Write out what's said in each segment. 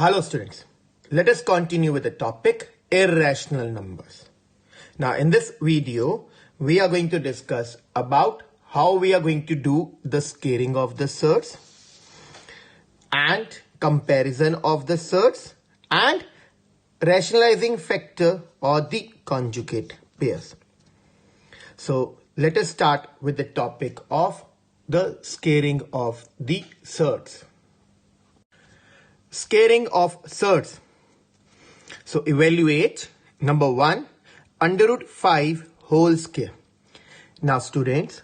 Hello students, let us continue with the topic irrational numbers. Now in this video, we are going to discuss about how we are going to do the scaling of the surds and comparison of the surds and rationalizing factor or the conjugate pairs. So let us start with the topic of the scaling of the surds. Scaling of surds. So evaluate number 1 under root 5 whole square. Now students,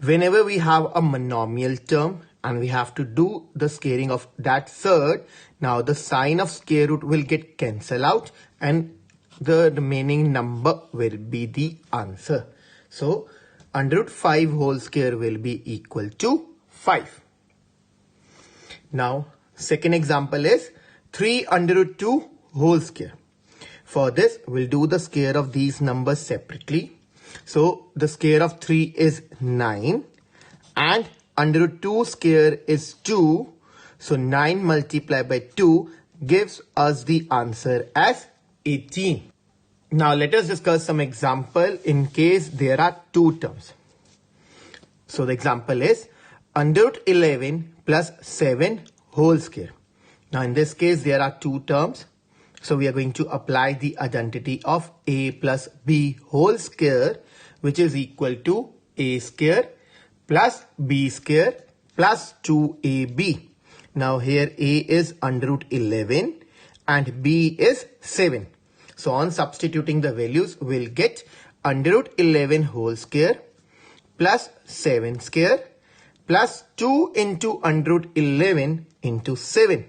whenever we have a monomial term and we have to do the scaling of that surd, now the sign of square root will get cancelled out and the remaining number will be the answer. So under root 5 whole square will be equal to 5. Now second example is 3 under root 2 whole square. For this, we'll do the square of these numbers separately. So the square of 3 is 9 and under root 2 square is 2. So 9 multiplied by 2 gives us the answer as 18. Now let us discuss some example in case there are two terms. So the example is under root 11 plus 7 whole square. Now in this case there are two terms, so we are going to apply the identity of a plus b whole square, which is equal to a square plus b square plus 2ab. Now here a is under root 11 and b is 7. So on substituting the values, we'll get under root 11 whole square plus 7 square plus 2 into under root 11 into 7.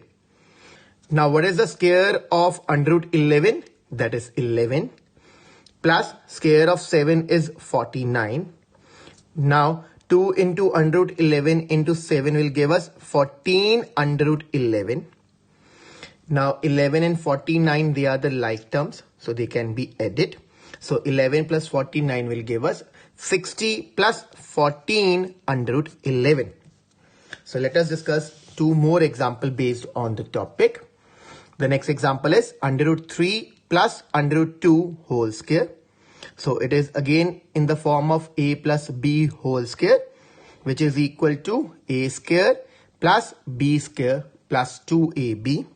Now what is the square of under root 11? That is 11 plus square of 7 is 49. Now 2 into under root 11 into 7 will give us 14 under root 11. Now 11 and 49, they are the like terms, so they can be added. So 11 plus 49 will give us 60 plus 14 under root 11. So let us discuss two more examples based on the topic. The next example is under root 3 plus under root 2 whole square. So it is again in the form of a plus b whole square, which is equal to a square plus b square plus 2ab.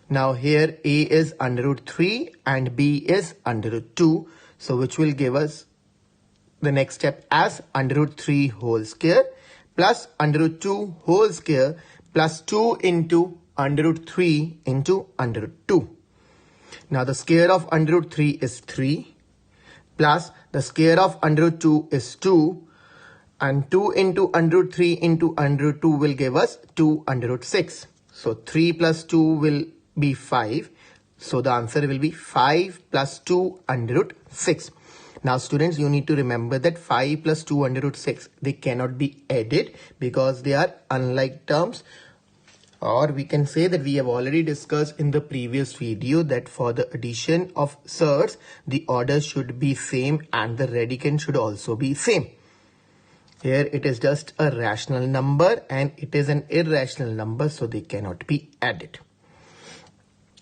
Now here a is under root 3 and b is under root 2. So which will give us the next step as under root 3 whole square plus under root 2 whole square plus 2 into under root 3 into under root 2. Now the square of under root 3 is 3 plus the square of under root 2 is 2 and 2 into under root 3 into under root 2 will give us 2 under root 6. So 3 plus 2 will be 5. So the answer will be 5 plus 2 under root 6. Now students, you need to remember that 5 plus 2 under root 6, they cannot be added because they are unlike terms. Or we can say that we have already discussed in the previous video that for the addition of surds, the order should be same and the radicand should also be same. Here it is just a rational number and it is an irrational number, so they cannot be added.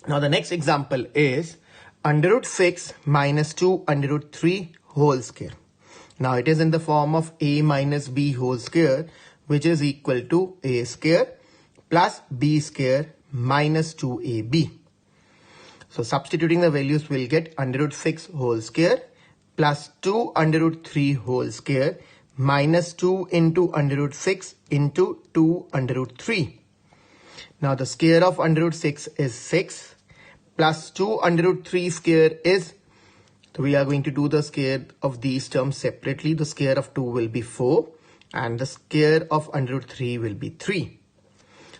Now the next example is under root 6 minus 2 under root 3 whole square. Now it is in the form of a minus b whole square, which is equal to a square plus b square minus 2ab. So substituting the values, we'll get under root 6 whole square plus 2 under root 3 whole square minus 2 into under root 6 into 2 under root 3. Now the square of under root 6 is 6 plus 2 under root 3 square is, so we are going to do the square of these terms separately. The square of 2 will be 4 and the square of under root 3 will be 3.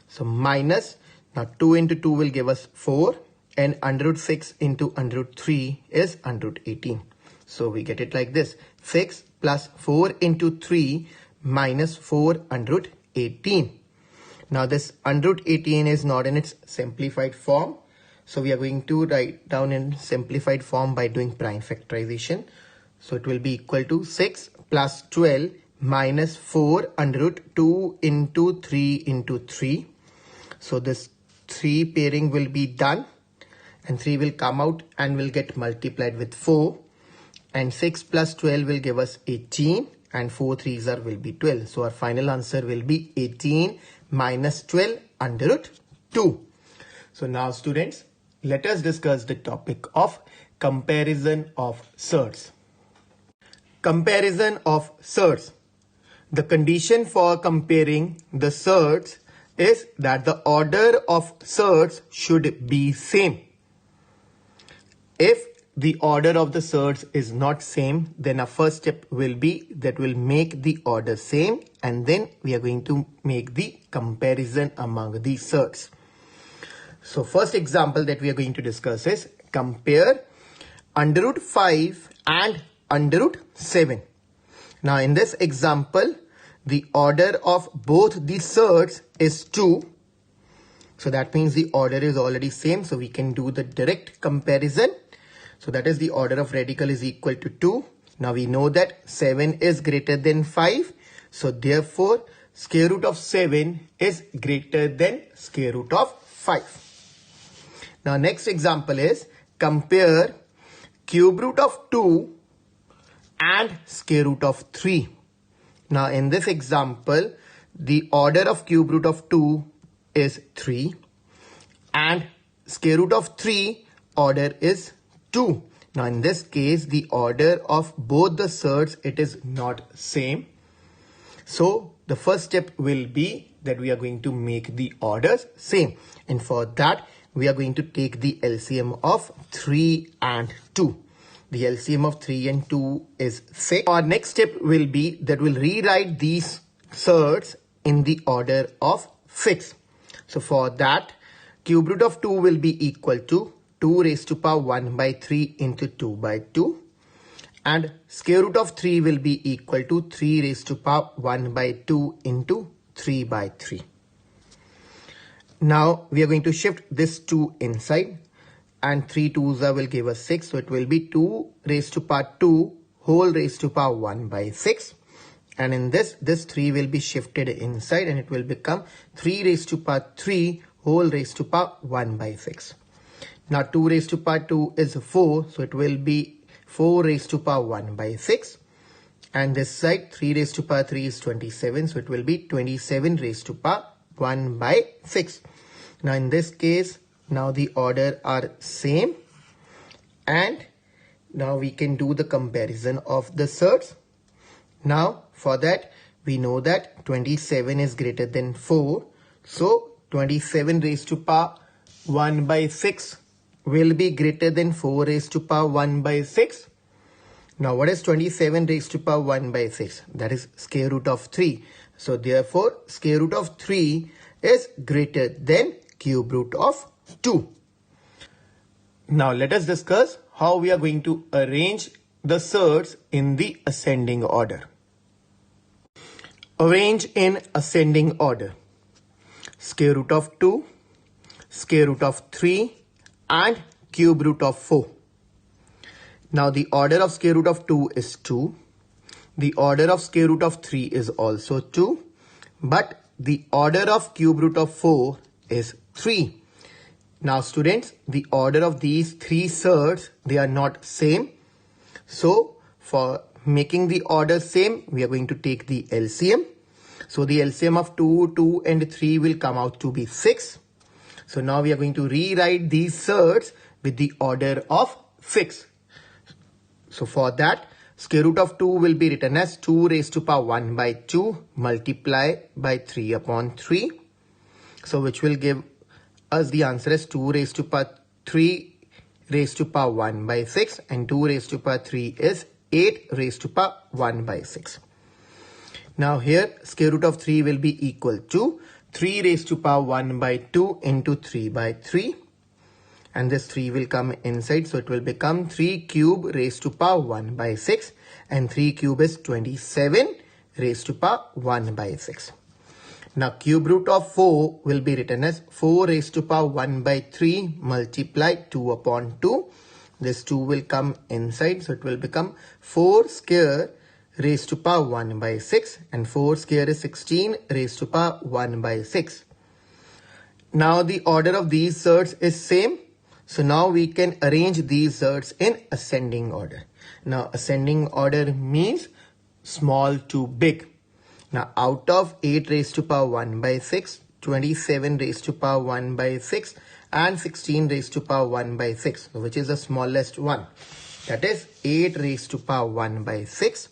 So minus, now 2 into 2 will give us 4 and under root 6 into under root 3 is under root 18. So we get it like this: 6 plus 4 into 3 minus 4 under root 18. Now this under root 18 is not in its simplified form. So we are going to write down in simplified form by doing prime factorization. So it will be equal to 6 plus 12 minus 4 under root 2 into 3 into 3. So this 3 pairing will be done and 3 will come out and will get multiplied with 4, and 6 plus 12 will give us 18, and 4 3s will be 12. So our final answer will be 18 minus 12 under root 2. So now students, let us discuss the topic of comparison of surds. Comparison of surds. The condition for comparing the surds is that the order of surds should be same. If the order of the surds is not same, then our first step will be that we'll make the order same, and then we are going to make the comparison among the surds. So first example that we are going to discuss is compare under root 5 and under root 7. Now in this example, the order of both the surds is 2. So that means the order is already same. So we can do the direct comparison. So that is the order of radical is equal to 2. Now we know that 7 is greater than 5. So therefore, square root of 7 is greater than square root of 5. Now next example is compare cube root of 2 and square root of 3. Now in this example, the order of cube root of 2 is 3 and square root of 3 order is 2. Now in this case, the order of both the surds, it is not same. So the first step will be that we are going to make the orders same. And for that, we are going to take the LCM of 3 and 2. The LCM of 3 and 2 is 6. Our next step will be that we'll rewrite these surds in the order of 6. So for that, cube root of 2 will be equal to 2 raised to power 1 by 3 into 2 by 2. And square root of 3 will be equal to 3 raised to power 1 by 2 into 3 by 3. Now we are going to shift this 2 inside, and 3 2s will give us 6. So it will be 2 raised to power 2 whole raised to power 1 by 6. And in this 3 will be shifted inside and it will become 3 raised to power 3 whole raised to power 1 by 6. Now 2 raised to power 2 is 4. So it will be 4 raised to power 1 by 6. And this side 3 raised to power 3 is 27. So it will be 27 raised to power 1 by 6. Now in this case, now the order are same, and now we can do the comparison of the surds. Now for that, we know that 27 is greater than 4. So 27 raised to power 1 by 6 will be greater than 4 raised to power 1 by 6. Now what is 27 raised to power 1 by 6? That is square root of 3. So therefore, square root of 3 is greater than cube root of 2. Now let us discuss how we are going to arrange the surds in the ascending order. Arrange in ascending order. Square root of 2, square root of 3 and cube root of 4. Now the order of square root of 2 is 2. The order of square root of 3 is also 2. But the order of cube root of 4 is 3. Now students, the order of these 3 surds, they are not same. So for making the order same, we are going to take the LCM. So the LCM of 2, 2 and 3 will come out to be 6. So now we are going to rewrite these surds with the order of 6. So for that, square root of 2 will be written as 2 raised to power 1 by 2 multiply by 3 upon 3. So which will give us the answer as 2 raised to power 3 raised to power 1 by 6, and 2 raised to power 3 is 8 raised to power 1 by 6. Now here square root of 3 will be equal to 3 raised to power 1 by 2 into 3 by 3. And this 3 will come inside. So it will become 3 cube raised to power 1 by 6. And 3 cube is 27 raised to power 1 by 6. Now cube root of 4 will be written as 4 raised to power 1 by 3 multiply 2 upon 2. This 2 will come inside. So it will become 4 square raised to power 1 by 6. And 4 square is 16 raised to power 1 by 6. Now the order of these surds is same. So now we can arrange these surds in ascending order. Now ascending order means small to big. Now out of 8 raised to power 1 by 6, 27 raised to power 1 by 6 and 16 raised to power 1 by 6, which is the smallest one. That is 8 raised to power 1 by 6.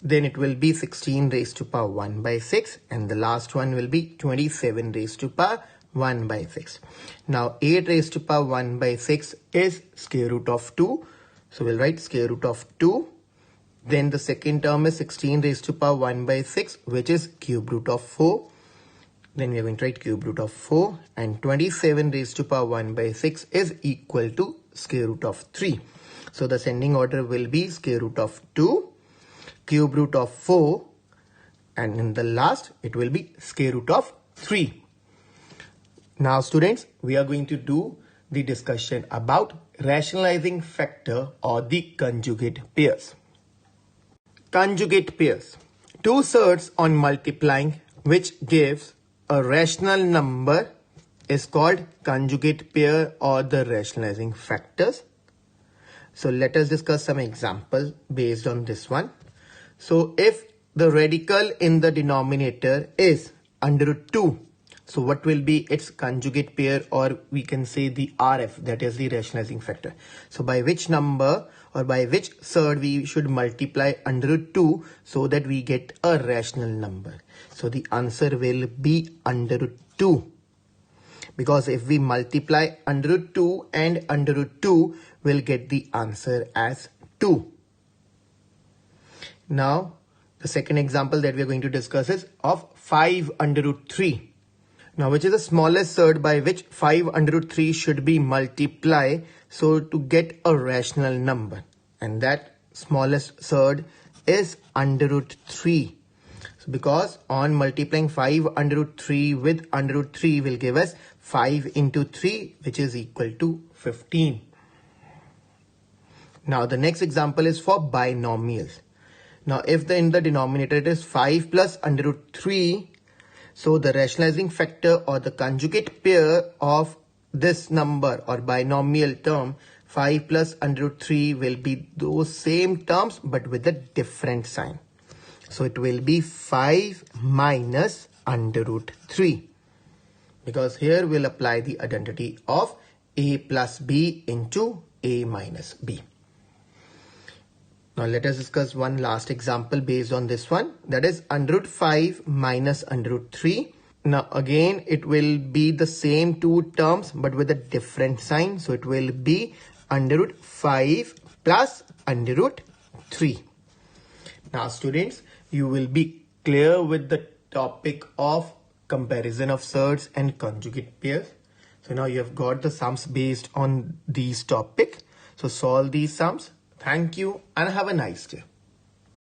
Then it will be 16 raised to power 1 by 6 and the last one will be 27 raised to power 1 by 6. Now 8 raised to power 1 by 6 is square root of 2. So we'll write square root of 2. Then the second term is 16 raised to power 1 by 6, which is cube root of 4. Then we are going to write cube root of 4 and 27 raised to power 1 by 6 is equal to square root of 3. So the ascending order will be square root of 2, cube root of 4 and in the last it will be square root of 3. Now students, we are going to do the discussion about rationalizing factor or the conjugate pairs. Conjugate pairs. Two surds on multiplying which gives a rational number is called conjugate pair or the rationalizing factors. So let us discuss some example based on this one. So if the radical in the denominator is under root 2, so what will be its conjugate pair, or we can say the RF, that is the rationalizing factor. So by which number or by which surd we should multiply under root 2 so that we get a rational number. So the answer will be under root 2. Because if we multiply under root 2 and under root 2, we'll get the answer as 2. Now, the second example that we are going to discuss is of 5 under root 3. Now, which is the smallest surd by which 5 under root 3 should be multiplied so to get a rational number. And that smallest surd is under root 3. So because on multiplying 5 under root 3 with under root 3 will give us 5 into 3, which is equal to 15. Now the next example is for binomials. Now if in the denominator it is 5 plus under root 3, so the rationalizing factor or the conjugate pair of this number or binomial term 5 plus under root 3 will be those same terms but with a different sign. So it will be 5 minus under root 3. Because here we'll apply the identity of a plus b into a minus b. Now let us discuss one last example based on this one. That is under root 5 minus under root 3. Now again it will be the same two terms but with a different sign. So it will be under root 5 plus under root 3. Now students, you will be clear with the topic of comparison of surds and conjugate pairs. So now you have got the sums based on these topic. So solve these sums. Thank you and have a nice day.